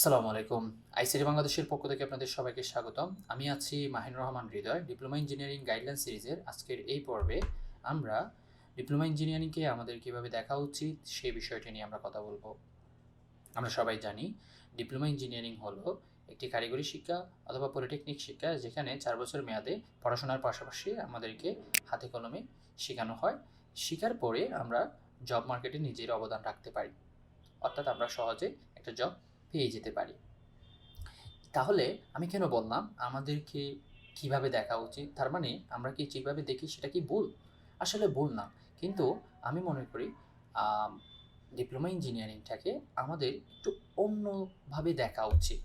আসসালামু আলাইকুম। আইসিটি বাংলাদেশের পক্ষ থেকে আপনাদের সবাইকে স্বাগতম। আমি আছি মাহিনুর রহমান হৃদয়। ডিপ্লোমা ইঞ্জিনিয়ারিং গাইডলাইন সিরিজের আজকের এই পর্বে আমরা ডিপ্লোমা ইঞ্জিনিয়ারিংকে আমাদের কীভাবে দেখা উচিত সেই বিষয়টি নিয়ে আমরা কথা বলবো। আমরা সবাই জানি ডিপ্লোমা ইঞ্জিনিয়ারিং হলো একটি কারিগরি শিক্ষা অথবা পলিটেকনিক শিক্ষা, যেখানে 4 বছর মেয়াদে পড়াশোনার পাশাপাশি আমাদেরকে হাতে কলমে শেখানো হয়। শেখার পরে আমরা জব মার্কেটে নিজের অবদান রাখতে পারি, অর্থাৎ আমরা সহজে একটা জব পেয়ে যেতে পারি। তাহলে আমি কেন বললাম আমাদেরকে কিভাবে দেখা উচিত? তার মানে আমরা কি যেভাবে দেখি সেটা কি ভুল? আসলে ভুল না। কিন্তু আমি মনে করি ডিপ্লোমা ইঞ্জিনিয়ারিংটাকে আমাদের একটু অন্যভাবে দেখা উচিত।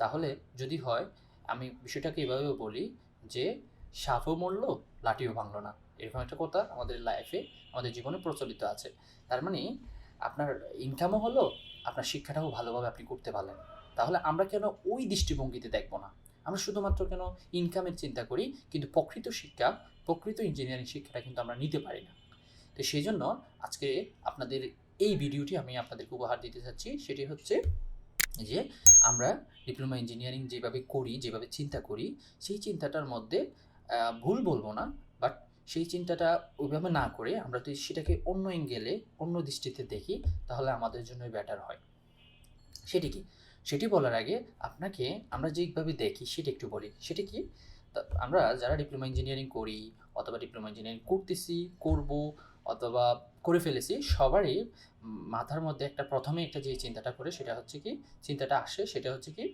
তাহলে যদি হয়, আমি বিষয়টাকে এভাবেও বলি যে সাপও মরল, লাঠিও ভাঙল না। এরকম একটা কথা আমাদের লাইফে, আমাদের জীবনে প্রচলিত আছে। তার মানে আপনার ইনকামও হলো, আপনার শিক্ষাটাও ভালোভাবে আপনি করতে পারলেন। তাহলে আমরা কেন ওই দৃষ্টিভঙ্গিতে দেখব না? আমরা শুধুমাত্র কেন ইনকামের চিন্তা করি, কিন্তু প্রকৃত শিক্ষা, প্রকৃত ইঞ্জিনিয়ারিং শিক্ষাটা কিন্তু আমরা নিতে পারি না। তো সেই জন্য আজকে আপনাদের এই ভিডিওটি আমি আপনাদেরকে উপহার দিতে চাচ্ছি। সেটি হচ্ছে যে আমরা ডিপ্লোমা ইঞ্জিনিয়ারিং যেভাবে করি, যেভাবে চিন্তা করি, সেই চিন্তাটার মধ্যে ভুল বলবো না, বাট সেই চিন্তাটা ওইভাবে না করে আমরা যদি সেটাকে অন্য অ্যাঙ্গেলে, অন্য দৃষ্টিতে দেখি, তাহলে আমাদের জন্যই বেটার হয়। সেটি কি? সেটি বলার আগে আপনাকে আমরা যেভাবে দেখি সেটা একটু বলি। সেটি কি? আমরা যারা ডিপ্লোমা ইঞ্জিনিয়ারিং করি অথবা ডিপ্লোমা ইঞ্জিনিয়ারিং করতেছি, করব অথবা করে ফেলেছি, সবারই মাথার মধ্যে প্রথমে একটা যে চিন্তাটা করে সেটা হচ্ছে কি, চিন্তাটা আসে সেটা হচ্ছে কি,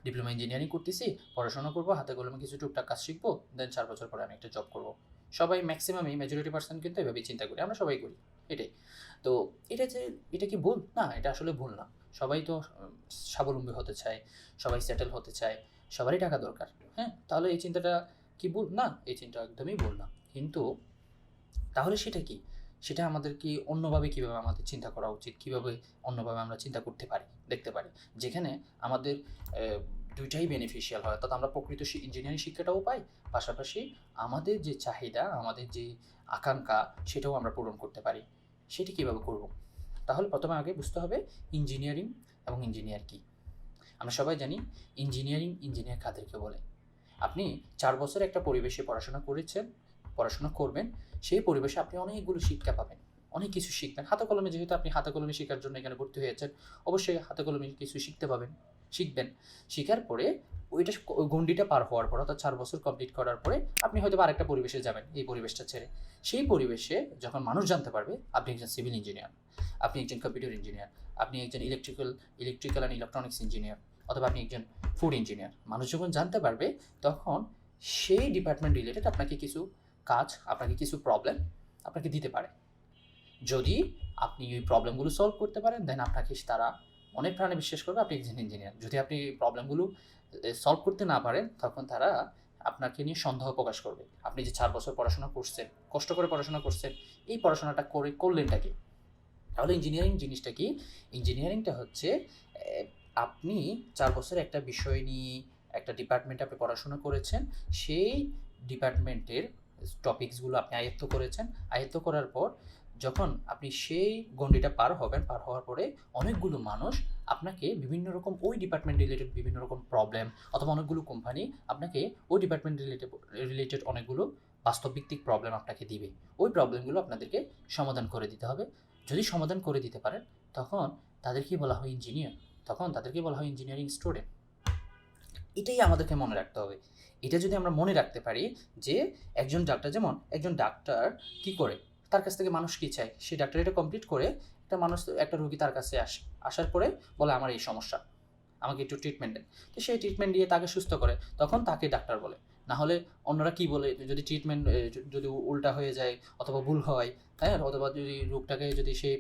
ডিপ্লোমা ইঞ্জিনিয়ারিং করতেছি, পড়াশোনা করব, হাতে কলমে কিছু টুকটাক কাজ শিখবো, দেন 4 বছর পরে আমি একটা জব করব। সবাই ম্যাক্সিমামই, মেজরিটি পার্সেন্ট কিন্তু এভাবেই চিন্তা করি, আমরা সবাই করি এটাই। তো এটা কি ভুল? না, এটা আসলে ভুল না। সবাই তো স্বাবলম্বী হতে চায়, সবাই সেটেল হতে চায়, সবারই টাকা দরকার। হ্যাঁ, তাহলে এই চিন্তাটা কি ভুল? না, এই চিন্তা একদমই ভুল না। কিন্তু তাহলে সেটা কি? সেটা আমাদের কি অন্যভাবে কীভাবে আমাদের চিন্তা করা উচিত? কীভাবে অন্যভাবে আমরা চিন্তা করতে পারি, দেখতে পারি? যেখানে আমাদের দুইটাই বেনিফিশিয়াল হয়। অর্থাৎ আমরা প্রকৃত ইঞ্জিনিয়ারিং শিক্ষাটাও পাই, পাশাপাশি আমাদের যে চাহিদা, আমাদের যে আকাঙ্ক্ষা, সেটাও আমরা পূরণ করতে পারি। সেটি কীভাবে করব? তাহলে প্রথমে আগে বুঝতে হবে ইঞ্জিনিয়ারিং এবং ইঞ্জিনিয়ার কী। আমরা সবাই জানি ইঞ্জিনিয়ার কাদেরকে বলে। আপনি 4 বছর একটা পরিবেশে পড়াশোনা করেছেন, পড়াশোনা করবেন, সেই পরিবেশে আপনি অনেকগুলো শিক্ষা পাবেন, অনেক কিছু শিখবেন। হাতে কলমে, যেহেতু আপনি হাতে কলমে শেখার জন্য এখানে ভর্তি হয়েছেন, অবশ্যই হাতে কলমে কিছু শিখবেন। শিখার পরে ওইটা গণ্ডিটা পার হওয়ার পর, অর্থাৎ 4 বছর কমপ্লিট করার পরে আপনি হয়তো আরেকটা পরিবেশে যাবেন, এই পরিবেশটা ছেড়ে। সেই পরিবেশে যখন মানুষ জানতে পারবে আপনি একজন সিভিল ইঞ্জিনিয়ার, আপনি একজন কম্পিউটার ইঞ্জিনিয়ার, আপনি একজন ইলেকট্রিক্যাল অ্যান্ড ইলেকট্রনিক্স ইঞ্জিনিয়ার, অথবা আপনি একজন ফুড ইঞ্জিনিয়ার, মানুষ যখন জানতে পারবে, তখন সেই ডিপার্টমেন্ট রিলেটেড আপনাকে কিছু কাজ, আপনাকে কিছু প্রবলেম আপনাকে দিতে পারে। যদি আপনি ওই প্রবলেমগুলো সলভ করতে পারেন, দেন আপনাকে তারা মনে প্রাণে বিশ্বাস করবে আপনি একজন ইঞ্জিনিয়ার। যদি আপনি প্রবলেমগুলো সলভ করতে না পারেন, তখন তারা আপনাকে নিয়ে সন্দেহ প্রকাশ করবে। আপনি যে 4 বছর পড়াশোনা করছেন, কষ্ট করে পড়াশোনা করছেন, এই পড়াশোনাটা করলেনটা কি? তাহলে ইঞ্জিনিয়ারিং জিনিসটা কি? ইঞ্জিনিয়ারিংটা হচ্ছে আপনি 4 বছর একটা বিষয় নিয়ে, একটা ডিপার্টমেন্টে আপনি পড়াশোনা করেছেন, সেই ডিপার্টমেন্টের টপিকসগুলো আপনি আয়ত্ত করেছেন। আয়ত্ত করার পর যখন আপনি সেই গণ্ডিটা পার হবেন, পার হওয়ার পরে অনেকগুলো মানুষ আপনাকে বিভিন্ন রকম ওই ডিপার্টমেন্ট রিলেটেড বিভিন্ন রকম প্রবলেম, অথবা অনেকগুলো কোম্পানি আপনাকে ওই ডিপার্টমেন্ট রিলেটেড অনেকগুলো বাস্তবভিত্তিক প্রবলেম আপনাকে দিবে। ওই প্রবলেমগুলো আপনাদেরকে সমাধান করে দিতে হবে। যদি সমাধান করে দিতে পারেন, তখন তাদেরকেই বলা হয় ইঞ্জিনিয়ার, তখন তাদেরকে বলা হয় ইঞ্জিনিয়ারিং স্টুডেন্ট। এটাই আমাদেরকে মনে রাখতে হবে। এটা যদি আমরা মনে রাখতে পারি যে একজন ডাক্তার, যেমন একজন ডাক্তার কি করে, তার কাছ থেকে মানুষ কী চায়, সেই ডাক্তার এটা কমপ্লিট করে একটা রোগী তার কাছে আসার পরে বলে আমার এই সমস্যা, আমাকে একটু ট্রিটমেন্ট দেন। তো সেই ট্রিটমেন্ট দিয়ে তাকে সুস্থ করে, তখন তাকে ডাক্তার বলে। না হলে অন্যরা কি বলে, যদি ট্রিটমেন্ট যদি উল্টা হয়ে যায় অথবা ভুল হয়, হ্যাঁ, অথবা যদি রোগটাকে যদি সে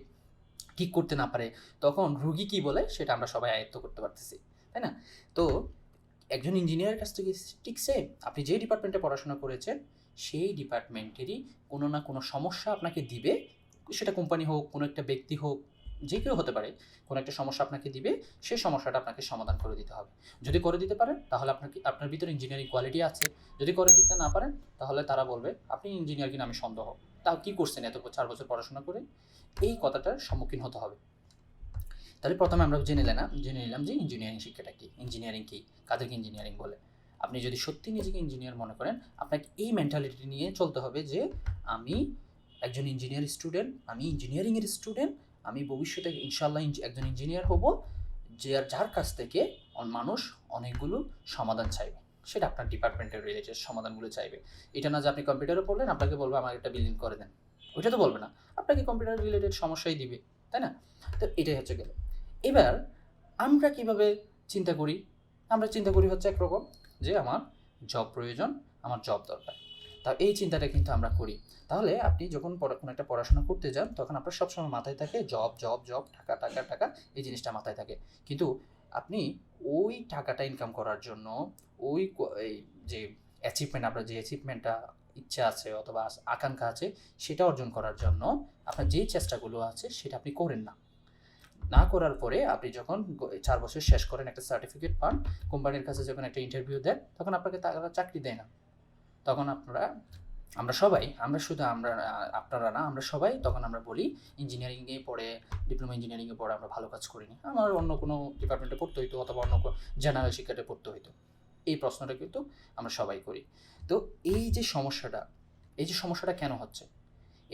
ঠিক করতে না পারে, তখন রোগী কী বলে সেটা আমরা সবাই আয়ত্ত করতে পারতেছি, তাই না? তো একজন ইঞ্জিনিয়ারের কাছ থেকে ঠিক সেম, আপনি যে ডিপার্টমেন্টে পড়াশোনা করেছেন, সেই ডিপার্টমেন্টেরই কোনো না কোনো সমস্যা আপনাকে দিবে। সেটা কোম্পানি হোক, কোনো একটা ব্যক্তি হোক, যে কেউ হতে পারে, কোনো একটা সমস্যা আপনাকে দিবে, সেই সমস্যাটা আপনাকে সমাধান করে দিতে হবে। যদি করে দিতে পারেন, তাহলে আপনার ভিতরে ইঞ্জিনিয়ারিং কোয়ালিটি আছে। যদি করে দিতে না পারেন, তাহলে তারা বলবে আপনি ইঞ্জিনিয়ার কিনা আমি সন্দেহ, তাও কী করছেন এত 4 বছর পড়াশোনা করে, এই কথাটার সম্মুখীন হতে হবে। তাহলে প্রথমে আমরা জেনে নিলাম যে ইঞ্জিনিয়ারিং শিক্ষাটা কী, ইঞ্জিনিয়ারিং কী, কাদেরকে ইঞ্জিনিয়ারিং বলে। আপনি যদি সত্যি নিজেকে ইঞ্জিনিয়ার মনে করেন, আপনাকে এই মেন্টালিটি নিয়ে চলতে হবে যে আমি একজন ইঞ্জিনিয়ার স্টুডেন্ট, আমি ইঞ্জিনিয়ারিংয়ের স্টুডেন্ট, আমি ভবিষ্যতে ইনশাল্লাহ একজন ইঞ্জিনিয়ার হব, যার কাছ থেকে মানুষ অনেকগুলো সমাধান চাইবে। সেটা আপনার ডিপার্টমেন্টের রিলেটেড সমাধানগুলো চাইবে। এটা না যে আপনি কম্পিউটারে পড়লেন, আপনাকে বলবে আমার একটা বিল্ডিং করে দেন, ওইটা তো বলবে না, আপনাকে কম্পিউটার রিলেটেড সমস্যাই দিবে, তাই না? তো এটাই হচ্ছে গেল। এবার আমরা কিভাবে চিন্তা করি? আমরা চিন্তা করি হচ্ছে একরকম যে আমার জব প্রয়োজন, আমার জব দরকার। তা এই চিন্তাটা কিন্তু আমরা করি। তাহলে আপনি যখন কোনো একটা পড়াশোনা করতে যান, তখন আপনার সবসময় মাথায় থাকে জব জব জব, টাকা টাকা টাকা, এই জিনিসটা মাথায় থাকে। কিন্তু আপনি ওই টাকাটা ইনকাম করার জন্য, এই যে অ্যাচিভমেন্ট, আপনার যে অ্যাচিভমেন্টটা ইচ্ছা আছে অথবা আকাঙ্ক্ষা আছে, সেটা অর্জন করার জন্য আপনার যেই চেষ্টাগুলো আছে সেটা আপনি করেন না করার পরে আপনি যখন 4 বছর শেষ করেন, একটা সার্টিফিকেট পান, কোম্পানির কাছে যখন একটা ইন্টারভিউ দেন, তখন আপনাকে তারা চাকরি দেয় না। তখন আমরা সবাই, আপনারা না, আমরা সবাই তখন আমরা বলি ইঞ্জিনিয়ারিংয়ে পড়ে, ডিপ্লোমা ইঞ্জিনিয়ারিংয়ে পড়ে আমরা ভালো কাজ করিনি, আমার অন্য কোনো ডিপার্টমেন্টে পড়তে হইতো অথবা অন্য জেনারেল শিক্ষাতে পড়তে হইতো। এই প্রশ্নটা কিন্তু আমরা সবাই করি। তো এই যে সমস্যাটা কেন হচ্ছে?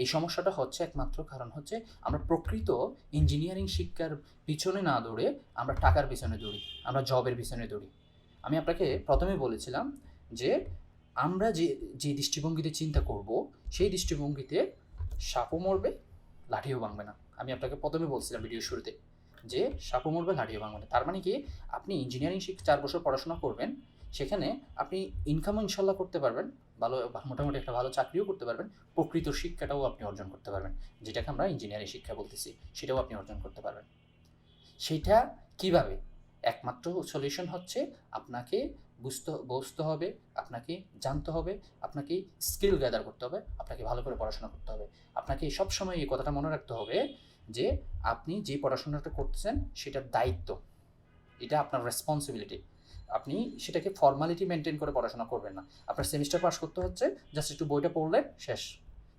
এই সমস্যাটা হচ্ছে একমাত্র কারণ হচ্ছে আমরা প্রকৃত ইঞ্জিনিয়ারিং শিক্ষার পিছনে না দৌড়ে আমরা টাকার পিছনে দৌড়ি, আমরা জবের পিছনে দৌড়ি। আমি আপনাকে প্রথমে বলেছিলাম যে আমরা যে দৃষ্টিভঙ্গিতে চিন্তা করব, সেই দৃষ্টিভঙ্গিতে সাপও মরবে, লাঠিও ভাঙবে না। আমি আপনাকে প্রথমে বলছিলাম ভিডিও শুরুতে যে সাপও মরবে, লাঠিও ভাঙবে না। তার মানে কি, আপনি ইঞ্জিনিয়ারিং 4 বছর পড়াশোনা করবেন, সেখানে আপনি ইনকামও ইনশাল্লাহ করতে পারবেন, মোটামুটি একটা ভালো চাকরিও করতে পারবেন, প্রকৃত শিক্ষাটাও আপনি অর্জন করতে পারবেন, যেটাকে আমরা ইঞ্জিনিয়ারিং শিক্ষা বলতেছি, সেটাও আপনি অর্জন করতে পারবেন। সেটা কিভাবে? একমাত্র সলিউশন হচ্ছে আপনাকে বুঝতে হবে, আপনাকে জানতে হবে, আপনাকে স্কিল গ্যাদার করতে হবে, আপনাকে ভালো করে পড়াশোনা করতে হবে। আপনাকে সবসময় এই কথাটা মনে রাখতে হবে যে আপনি যে পড়াশোনাটা করতেছেন সেটার দায়িত্ব, এটা আপনার রেসপন্সিবিলিটি। আপনি সেটাকে ফর্মালিটি মেনটেন করে পড়াশোনা করবেন না। আপনার সেমিস্টার পাস করতে হচ্ছে, জাস্ট একটু বইটা পড়লেন, শেষ।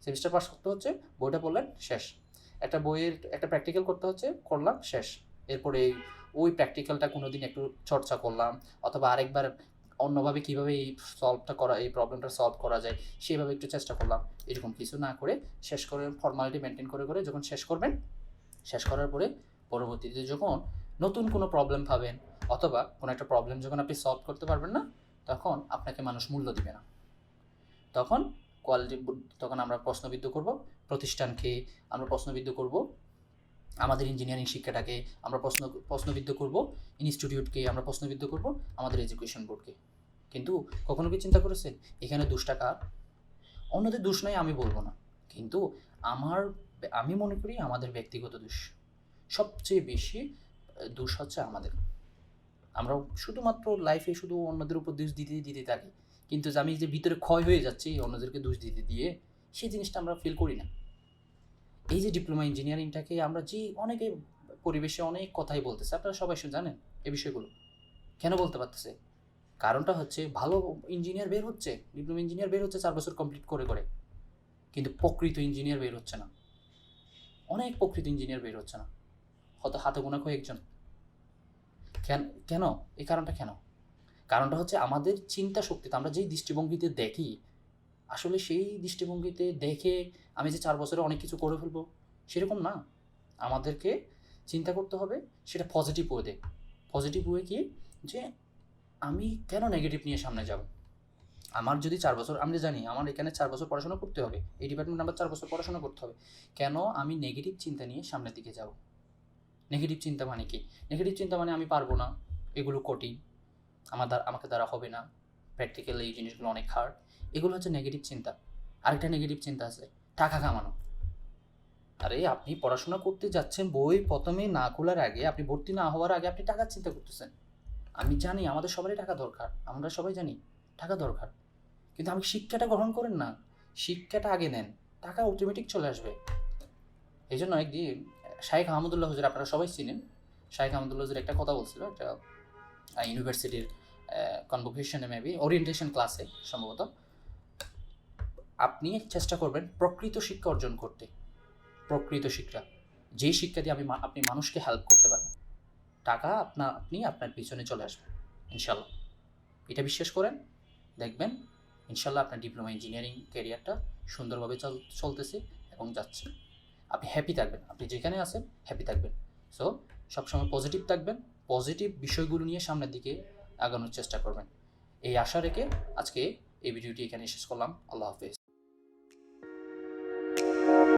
সেমিস্টার পাস করতে হচ্ছে, বইটা পড়লেন, শেষ। একটা বইয়ের একটা প্র্যাকটিক্যাল করতে হচ্ছে, করলাম, শেষ। এরপরে ওই প্র্যাকটিক্যালটা কোনো দিন একটু চর্চা করলাম, অথবা আরেকবার অন্যভাবে কীভাবে এই প্রবলেমটা সলভ করা যায় সেভাবে একটু চেষ্টা করলাম। এরকম কিছু না করে শেষ করে ফর্মালিটি মেনটেন করে করে যখন শেষ করবেন, শেষ করার পরে পরবর্তীতে যখন নতুন কোনো প্রবলেম পাবেন অথবা কোনো একটা প্রবলেম যখন আপনি সলভ করতে পারবেন না, তখন আপনাকে মানুষ মূল্য দিবে না। তখন আমরা প্রশ্নবিদ্ধ করব প্রতিষ্ঠানকে, আমরা প্রশ্নবিদ্ধ করব আমাদের ইঞ্জিনিয়ারিং শিক্ষাটাকে, আমরা প্রশ্নবিদ্ধ করব ইনস্টিটিউটকে, আমরা প্রশ্নবিদ্ধ করব আমাদের এডুকেশন বোর্ডকে। কিন্তু কখনো কি চিন্তা করেছেন এখানে দোষটা কার? অন্যদের দোষ নাই আমি বলবো না, কিন্তু আমি মনে করি আমাদের ব্যক্তিগত দোষ সবচেয়ে বেশি। দোষ হচ্ছে আমাদের। আমরা শুধুমাত্র লাইফে শুধু অন্যদের উপর দোষ দিতে থাকি, কিন্তু আমি যে ভিতরে ক্ষয় হয়ে যাচ্ছি অন্যদেরকে দোষ দিয়ে, সেই জিনিসটা আমরা ফিল করি না। এই যে ডিপ্লোমা ইঞ্জিনিয়ারিংটাকে আমরা অনেকে পরিবেশে অনেক কথাই বলতেছে, আপনারা সবাই জানেন এই বিষয়গুলো। কেন বলতে পারতেছে? কারণটা হচ্ছে ভালো ইঞ্জিনিয়ার বের হচ্ছে, ডিপ্লোমা ইঞ্জিনিয়ার বের হচ্ছে 4 বছর কমপ্লিট করে, কিন্তু প্রকৃত ইঞ্জিনিয়ার বের হচ্ছে না। অনেক প্রকৃত ইঞ্জিনিয়ার বের হচ্ছে না, হয়তো হাতে গোনা কয়েকজন। কেন? এই কারণটা কেন? কারণটা হচ্ছে আমাদের চিন্তা শক্তিতে, আমরা যেই দৃষ্টিভঙ্গিতে দেখি, আসলে সেই দৃষ্টিভঙ্গিতে দেখে আমি যে 4 বছরে অনেক কিছু করে ফেলবো সেরকম না। আমাদেরকে চিন্তা করতে হবে সেটা পজিটিভ ওয়েতে। পজিটিভ ওয়ে কি, যে আমি কেন নেগেটিভ নিয়ে সামনে যাব? আমার যদি 4 বছর, আমরা জানি আমার এখানে 4 বছর পড়াশোনা করতে হবে, এই ডিপার্টমেন্ট আমার 4 বছর পড়াশোনা করতে হবে, কেন আমি নেগেটিভ চিন্তা নিয়ে সামনের দিকে যাব? নেগেটিভ চিন্তা মানে কি? নেগেটিভ চিন্তা মানে আমি পারবো না, এগুলো কঠিন, আমাকে দ্বারা হবে না, প্র্যাকটিক্যালি এই জিনিসগুলো অনেক হার্ড, এগুলো হচ্ছে নেগেটিভ চিন্তা। আরেকটা নেগেটিভ চিন্তা আছে টাকা কামানো। আরে আপনি পড়াশোনা করতে যাচ্ছেন, বই প্রথমে না খোলার আগে, আপনি ভর্তি না হওয়ার আগে আপনি টাকার চিন্তা করতেছেন। আমি জানি আমাদের সবারই টাকা দরকার, আমরা সবাই জানি টাকা দরকার, কিন্তু আমি শিক্ষাটা গ্রহণ করেন না, শিক্ষাটা আগে নেন, টাকা অটোমেটিক চলে আসবে। এই জন্য একদিন শাইখ আহমদুল্লাহ হুজুর, আপনারা সবাই চিনেন, শাইখ আহমদুল্লাহ হুজুর একটা কথা বলছিল, একটা ইউনিভার্সিটির কনভোকেশনে, মেবি ওরিয়েন্টেশন ক্লাসে সম্ভবত। আপনি চেষ্টা করবেন প্রকৃত শিক্ষা অর্জন করতে, প্রকৃত শিক্ষা, যেই শিক্ষা দিয়ে আপনি মানুষকে হেল্প করতে পারবেন। টাকা আপনি আপনার পিছনে চলে আসবেন ইনশাল্লাহ। এটা বিশ্বাস করেন, দেখবেন ইনশাল্লাহ আপনার ডিপ্লোমা ইঞ্জিনিয়ারিং ক্যারিয়ারটা সুন্দরভাবে চলতেছে এবং যাচ্ছে। আপনি হ্যাপি থাকবেন, আপনি যেখানে আছেন হ্যাপি থাকবেন। সো সবসময় পজিটিভ থাকবেন, পজিটিভ বিষয়গুলো নিয়ে সামনের দিকে আগানোর চেষ্টা করবেন। এই আশা রেখে আজকে এই ভিডিওটি এখানে শেষ করলাম। আল্লাহ হাফেজ।